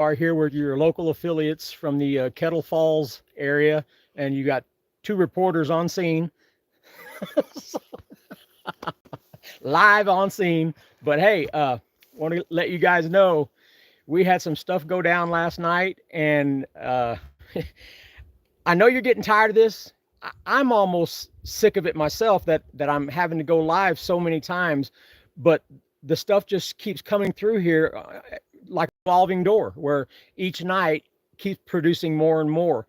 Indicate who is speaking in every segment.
Speaker 1: are here with your local affiliates from the Kettle Falls area, and you got two reporters on scene, live on scene. But hey, want to let you guys know we had some stuff go down last night, and I know you're getting tired of this. I'm almost sick of it myself that I'm having to go live so many times, but the stuff just keeps coming through here like a revolving door where each night keeps producing more and more.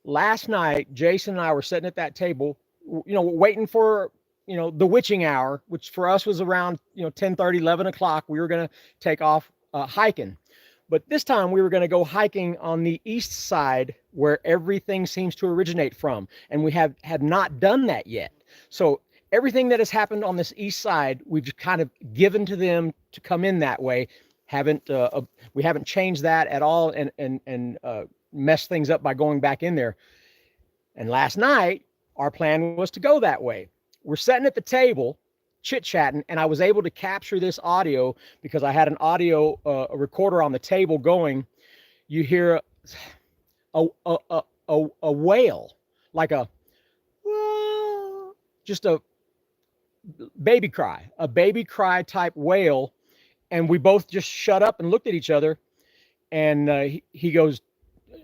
Speaker 1: Last night, Jason and I were sitting at that table, waiting for, the witching hour, which for us was around, 10:30, 11 o'clock. We were going to take off hiking. But this time we were going to go hiking on the east side where everything seems to originate from. And we had not done that yet. So everything that has happened on this east side, we've kind of given to them to come in that way. We haven't changed that at all and messed things up by going back in there. And last night, our plan was to go that way. We're sitting at the table chit-chatting, and I was able to capture this audio because I had an audio recorder on the table going. You hear a wail, like just a baby cry type wail, and we both just shut up and looked at each other. And he goes,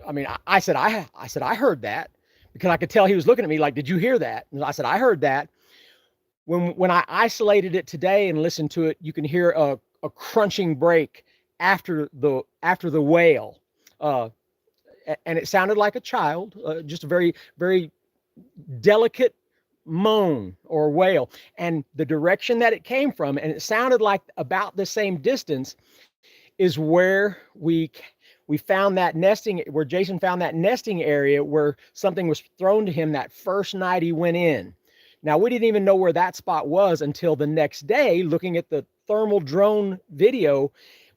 Speaker 1: I mean, I said I heard that, because I could tell he was looking at me like, did you hear that? And I said I heard that. When I isolated it today and listened to it, you can hear a crunching break after the wail, and it sounded like a child, just a very, very delicate moan or wail. And the direction that it came from, and it sounded like about the same distance, is where we found that nesting, where Jason found that nesting area where something was thrown to him that first night he went in. Now, we didn't even know where that spot was until the next day, looking at the thermal drone video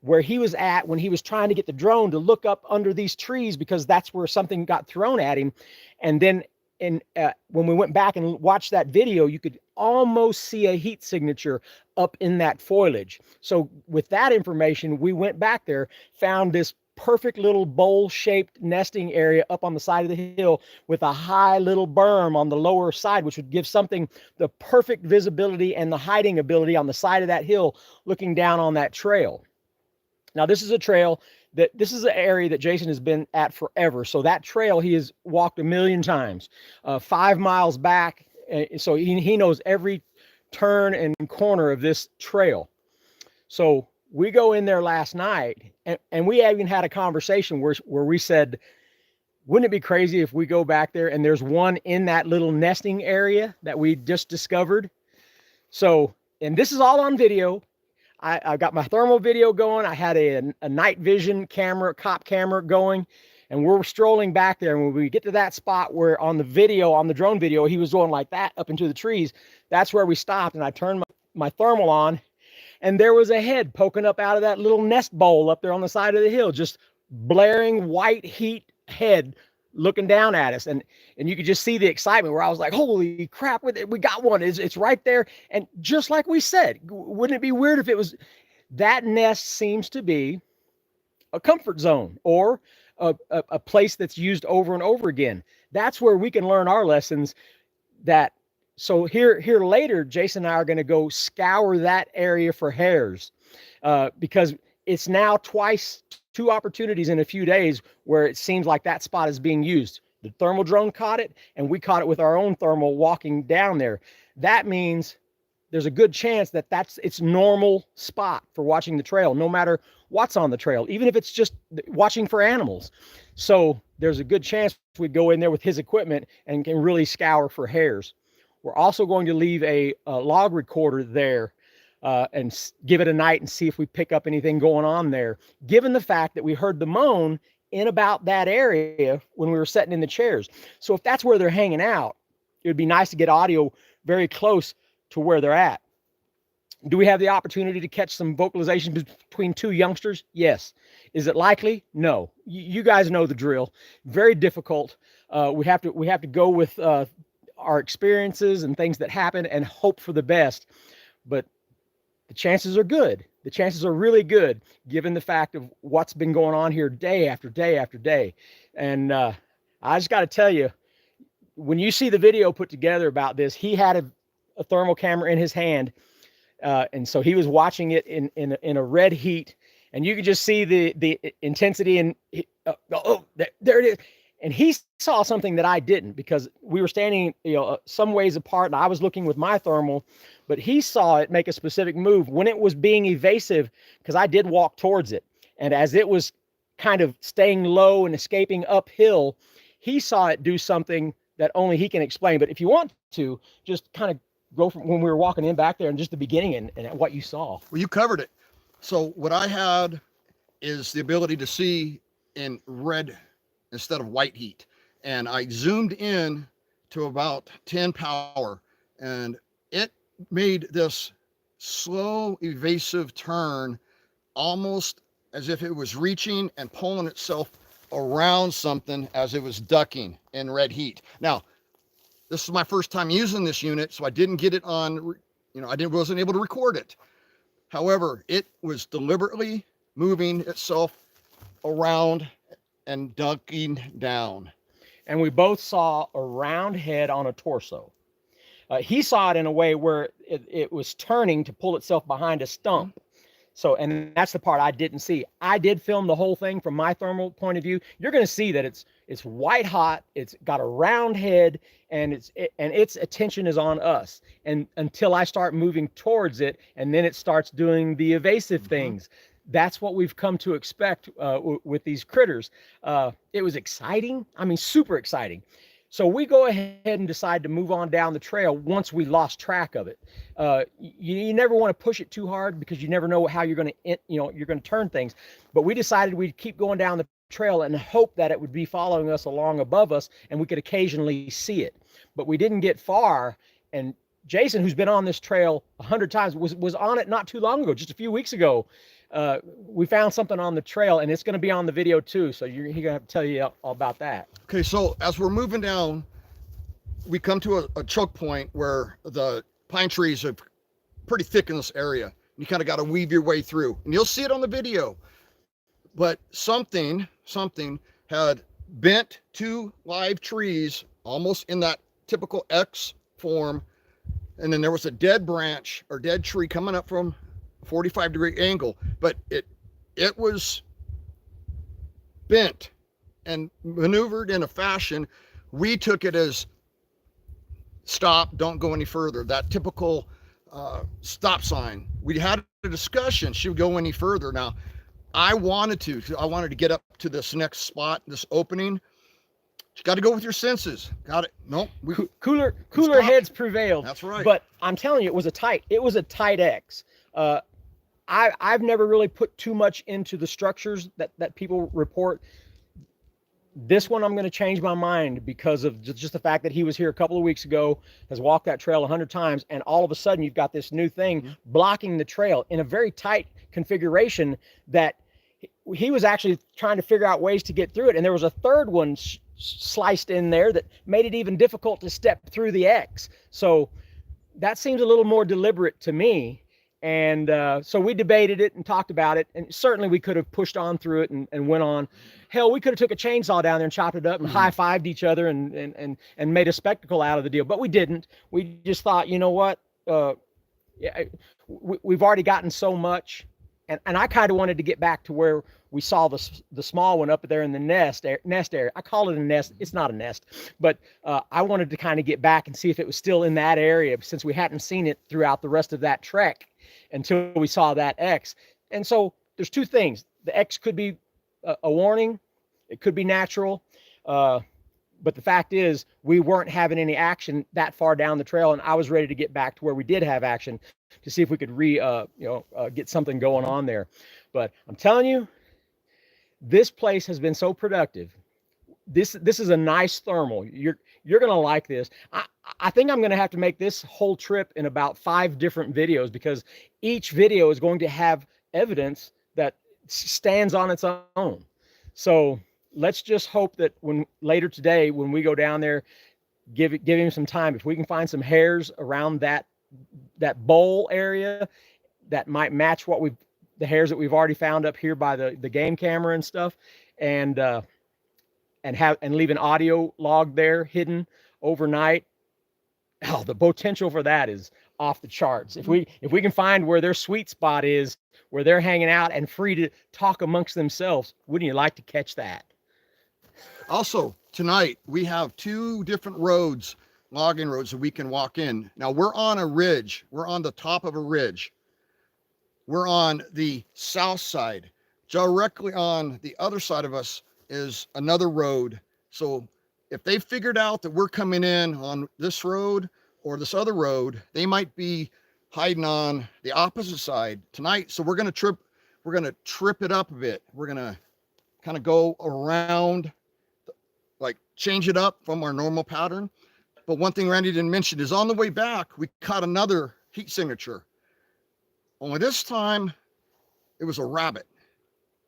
Speaker 1: where he was at when he was trying to get the drone to look up under these trees, because that's where something got thrown at him. And then when we went back and watched that video, you could almost see a heat signature up in that foliage. So with that information, we went back there, found this perfect little bowl-shaped nesting area up on the side of the hill with a high little berm on the lower side, which would give something the perfect visibility and the hiding ability on the side of that hill looking down on that trail. Now, this is a trail this is an area that Jason has been at forever. So that trail he has walked a million times, 5 miles back. So he knows every turn and corner of this trail. So we go in there last night, and we even had a conversation where we said, wouldn't it be crazy if we go back there and there's one in that little nesting area that we just discovered? So, and this is all on video. I got my thermal video going. I had a night vision camera, cop camera going, and we're strolling back there. And when we get to that spot where on the drone video, he was going like that up into the trees, that's where we stopped. And I turned my thermal on, and there was a head poking up out of that little nest bowl up there on the side of the hill, just blaring white heat head looking down at us. And you could just see the excitement where I was like, holy crap, we got one. It's right there. And just like we said, wouldn't it be weird if it was that nest? Seems to be a comfort zone or a place that's used over and over again. That's where we can learn our lessons. So here later, Jason and I are going to go scour that area for hares, because it's now two opportunities in a few days where it seems like that spot is being used. The thermal drone caught it, and we caught it with our own thermal walking down there. That means there's a good chance that that's its normal spot for watching the trail, no matter what's on the trail, even if it's just watching for animals. So there's a good chance we go in there with his equipment and can really scour for hares. We're also going to leave a log recorder there and give it a night and see if we pick up anything going on there, given the fact that we heard the moan in about that area when we were sitting in the chairs. So if that's where they're hanging out, it would be nice to get audio very close to where they're at. Do we have the opportunity to catch some vocalization between two youngsters? Yes. Is it likely? No. You guys know the drill. Very difficult. We have to go with our experiences and things that happen and hope for the best. But the chances are good. The chances are really good, given the fact of what's been going on here day after day after day. And I just got to tell you, when you see the video put together about this, he had a thermal camera in his hand, and so he was watching it in a red heat, and you could just see the intensity. And there it is. And he saw something that I didn't, because we were standing, some ways apart, and I was looking with my thermal, but he saw it make a specific move when it was being evasive, because I did walk towards it. And as it was kind of staying low and escaping uphill, he saw it do something that only he can explain. But if you want to, just kind of go from when we were walking in back there and just the beginning and what you saw.
Speaker 2: Well, you covered it. So what I had is the ability to see in red instead of white heat. And I zoomed in to about 10 power, and it made this slow, evasive turn, almost as if it was reaching and pulling itself around something as it was ducking in red heat. Now, this is my first time using this unit, so I didn't get it on, wasn't able to record it. However, it was deliberately moving itself around and ducking down.
Speaker 1: And we both saw a round head on a torso. He saw it in a way where it was turning to pull itself behind a stump. So, and that's the part I didn't see. I did film the whole thing from my thermal point of view. You're going to see that it's white hot. It's got a round head, and its attention is on us. And until I start moving towards it, and then it starts doing the evasive things. That's what we've come to expect with these critters. It was exciting. I mean, super exciting. So we go ahead and decide to move on down the trail once we lost track of it. You never want to push it too hard, because you never know how you're going to turn things. But we decided we'd keep going down the trail and hope that it would be following us along above us, and we could occasionally see it. But we didn't get far, and Jason, who's been on this trail 100 times, was on it not too long ago, just a few weeks ago. We found something on the trail, and it's going to be on the video too. So he's going to have to tell you all about that.
Speaker 2: Okay. So as we're moving down, we come to a choke point where the pine trees are pretty thick in this area. You kind of got to weave your way through, and you'll see it on the video. But something had bent two live trees almost in that typical X form. And then there was a dead branch or dead tree coming up from 45-degree angle, but it was bent and maneuvered in a fashion. We took it as stop, don't go any further, that typical stop sign. We had a discussion, should we go any further? Now, I wanted to get up to this next spot, this opening. You got to go with your senses. Got it. Nope.
Speaker 1: Cooler heads prevailed.
Speaker 2: That's right.
Speaker 1: But I'm telling you, it was a tight X. I've never really put too much into the structures that people report. This one, I'm going to change my mind because of just the fact that he was here a couple of weeks ago, has walked that trail 100 times, and all of a sudden you've got this new thing blocking the trail in a very tight configuration that he was actually trying to figure out ways to get through it. And there was a third one sliced in there that made it even difficult to step through the X. So that seems a little more deliberate to me. And so we debated it and talked about it, and certainly we could have pushed on through it and went on. Hell, we could have took a chainsaw down there and chopped it up and high-fived each other and made a spectacle out of the deal, but we didn't. We just thought, you know what, we've already gotten so much, and I kind of wanted to get back to where we saw the small one up there in the nest area. I call it a nest. It's not a nest, but I wanted to kind of get back and see if it was still in that area, since we hadn't seen it throughout the rest of that trek until we saw that X. And so there's two things. The X could be a warning. It could be natural. But the fact is, we weren't having any action that far down the trail, and I was ready to get back to where we did have action to see if we could get something going on there. But I'm telling you, this place has been so productive. This is a nice thermal. You're going to like this. I think I'm going to have to make this whole trip in about 5 different videos, because each video is going to have evidence that stands on its own. So let's just hope that later today, when we go down there, give him some time. If we can find some hairs around that bowl area, that might match what the hairs that we've already found up here by the game camera and stuff, and leave an audio log there hidden overnight. Oh, the potential for that is off the charts. If we can find where their sweet spot is, where they're hanging out and free to talk amongst themselves, wouldn't you like to catch that?
Speaker 2: Also, tonight we have 2 different roads, logging roads, that we can walk in. Now we're on a ridge. We're on the top of a ridge. We're on the south side. Directly on the other side of us is another road. So if they figured out that we're coming in on this road or this other road, they might be hiding on the opposite side tonight. So we're going to trip it up a bit. We're going to kind of go around, like change it up from our normal pattern. But one thing Randy didn't mention is on the way back, we caught another heat signature. Only this time it was a rabbit.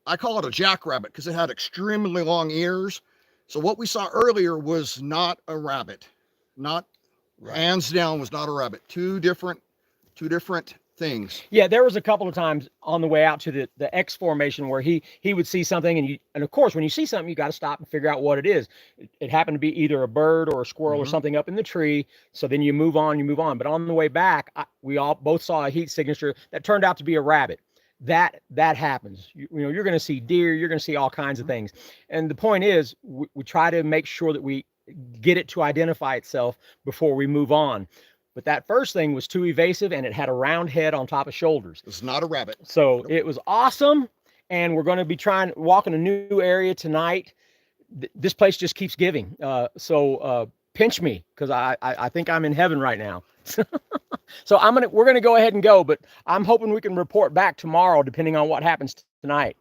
Speaker 2: I call it a jackrabbit because it had extremely long ears. So what we saw earlier was not a rabbit. Not right. Hands down was not a rabbit. Two different things.
Speaker 1: Yeah, there was a couple of times on the way out to the X formation where he would see something, and of course when you see something you got to stop and figure out what it is. It happened to be either a bird or a squirrel or something up in the tree. So then you move on. But on the way back, we both saw a heat signature that turned out to be a rabbit. That happens. You're going to see deer. You're going to see all kinds of things. And the point is, we try to make sure that we get it to identify itself before we move on. But that first thing was too evasive, and it had a round head on top of shoulders.
Speaker 2: It's not a rabbit.
Speaker 1: So it was awesome, and we're going to be walking a new area tonight. This place just keeps giving. So pinch me, because I think I'm in heaven right now. So we're gonna go ahead and go, but I'm hoping we can report back tomorrow, depending on what happens tonight.